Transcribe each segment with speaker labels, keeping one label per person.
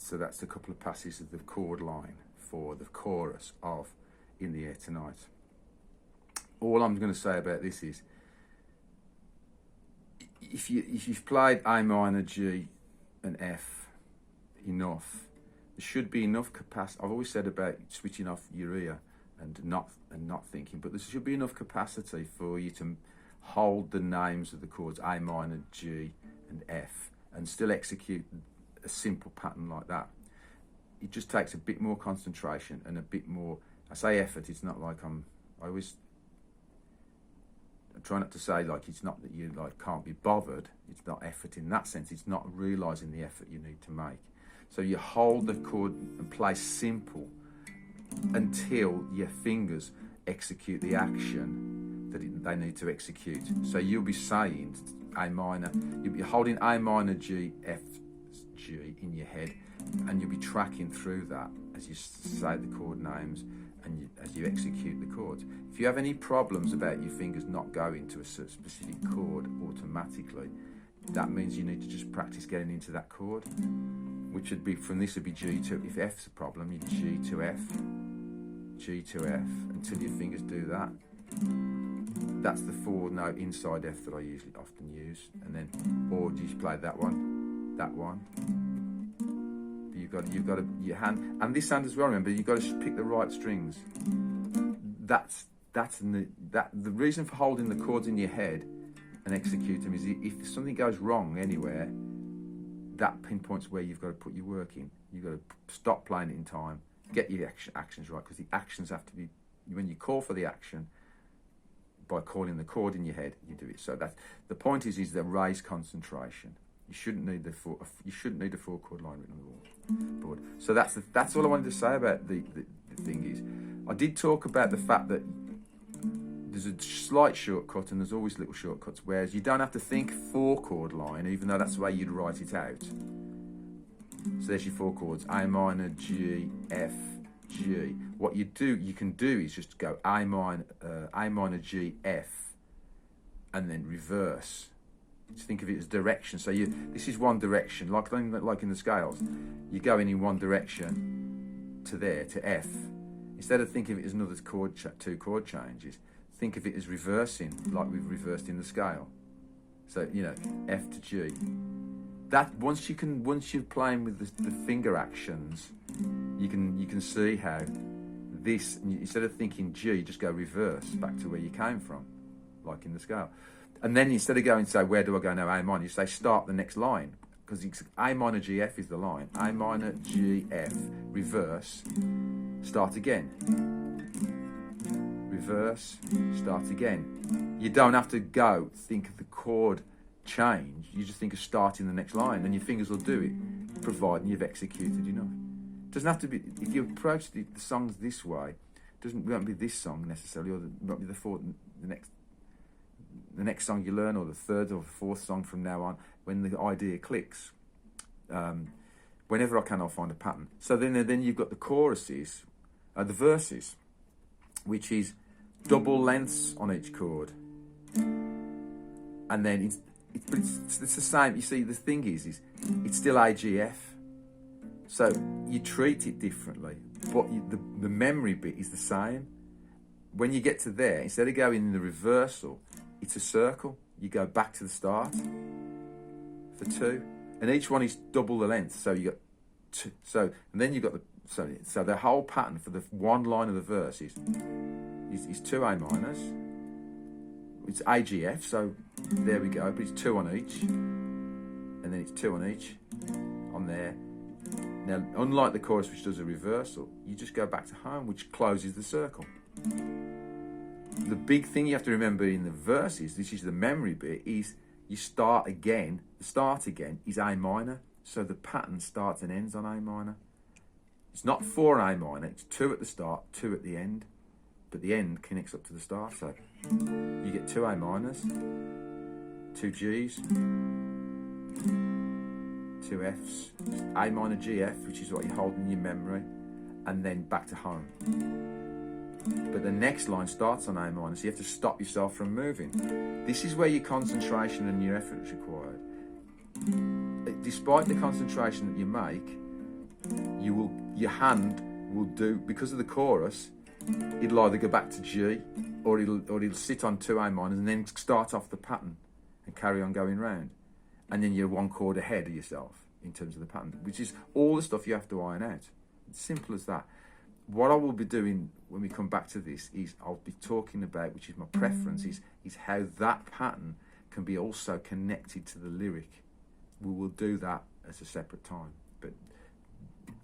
Speaker 1: So that's a couple of passages of the chord line for the chorus of In the Air Tonight. All I'm going to say about this is, if you've played A minor, G and F enough, there should be enough capacity. I've always said about switching off your ear and not thinking, but there should be enough capacity for you to hold the names of the chords A minor, G and F and still execute a simple pattern like that. It just takes a bit more concentration and a bit more, I say effort, it's not like I try not to say like it's not that you like can't be bothered. It's not effort in that sense. It's not realising the effort you need to make. So you hold the chord and play simple until your fingers execute the action that they need to execute. So you'll be saying A minor, you'll be holding A minor, G, F, G in your head, and you'll be tracking through that as you say the chord names and as you execute the chords. If you have any problems about your fingers not going to a specific chord automatically, that means you need to just practice getting into that chord, which would be, from this would be G to, if F's a problem, you G to F, G to F, until your fingers do that. That's the 4-note inside F that I usually often use, and then, or you just play that one, You've got to, your hand, and this hand as well, remember, you've got to pick the right strings. The reason for holding the chords in your head and execute them is if something goes wrong anywhere, that pinpoints where you've got to put your work in. You've got to stop playing it in time, get your actions right, because the actions have to be, when you call for the action, by calling the chord in your head, you do it. So that the point is the raise concentration. You shouldn't need a 4-chord line written on the board. So that's all I wanted to say about the thing is, I did talk about the fact that there's a slight shortcut and there's always little shortcuts, whereas you don't have to think 4-chord line, even though that's the way you'd write it out. So there's your 4 chords, A minor, G, F, G. What you can do is just go A minor, G, F, and then reverse. Just think of it as direction. So this is one direction, like in the scales. You're going in one direction to there, to F. Instead of thinking of it as another 2 chord changes, think of it as reversing, like we've reversed in the scale. So, F to G. That once you're playing with the finger actions, you can see how this, instead of thinking G, you just go reverse back to where you came from, like in the scale. And then instead of going, say, where do I go now, A minor, you say start the next line, because A minor, G, F is the line. A minor, G, F, reverse, start again. Reverse, start again. You don't have to go think of the chord change, you just think of starting the next line, and your fingers will do it, providing you've executed enough. It doesn't have to be, if you approach the songs this way, it won't be this song necessarily, or not be the next song you learn, or the 3rd or 4th song from now on, when the idea clicks. Whenever I can, I'll find a pattern. So then you've got the choruses, the verses, which is double lengths on each chord. And then it's the same. You see, the thing is it's still AGF. So you treat it differently, but the memory bit is the same. When you get to there, instead of going in the reversal, it's a circle. You go back to the start for 2, and each one is double the length. So you got 2. So and then you got so the whole pattern for the one line of the verse is 2 A minors. It's AGF. So there we go. But it's 2 on each, and then it's 2 on each on there. Now, unlike the chorus, which does a reversal, you just go back to home, which closes the circle. The big thing you have to remember in the verses, this is the memory bit, is you start again. The start again is A minor, so the pattern starts and ends on A minor. It's not 4 A minor, it's 2 at the start, 2 at the end, but the end connects up to the start, so you get 2 A minors, 2 Gs, 2 Fs, A minor, G, F, which is what you hold in your memory, and then back to home. But the next line starts on A minor, so you have to stop yourself from moving. This is where your concentration and your effort is required. Despite the concentration that you make, your hand will do, because of the chorus, it'll either go back to G, or it'll sit on 2 A minors and then start off the pattern and carry on going round, and then you're 1 chord ahead of yourself in terms of the pattern, which is all the stuff you have to iron out. It's simple as that. What I will be doing when we come back to this is I'll be talking about, which is my preference, is how that pattern can be also connected to the lyric. We will do that as a separate time, but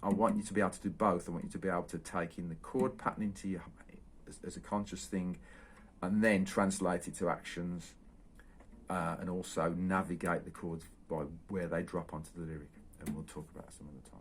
Speaker 1: I want you to be able to do both. I want you to be able to take in the chord pattern into your as a conscious thing, and then translate it to actions, and also navigate the chords by where they drop onto the lyric. And we'll talk about that some other time.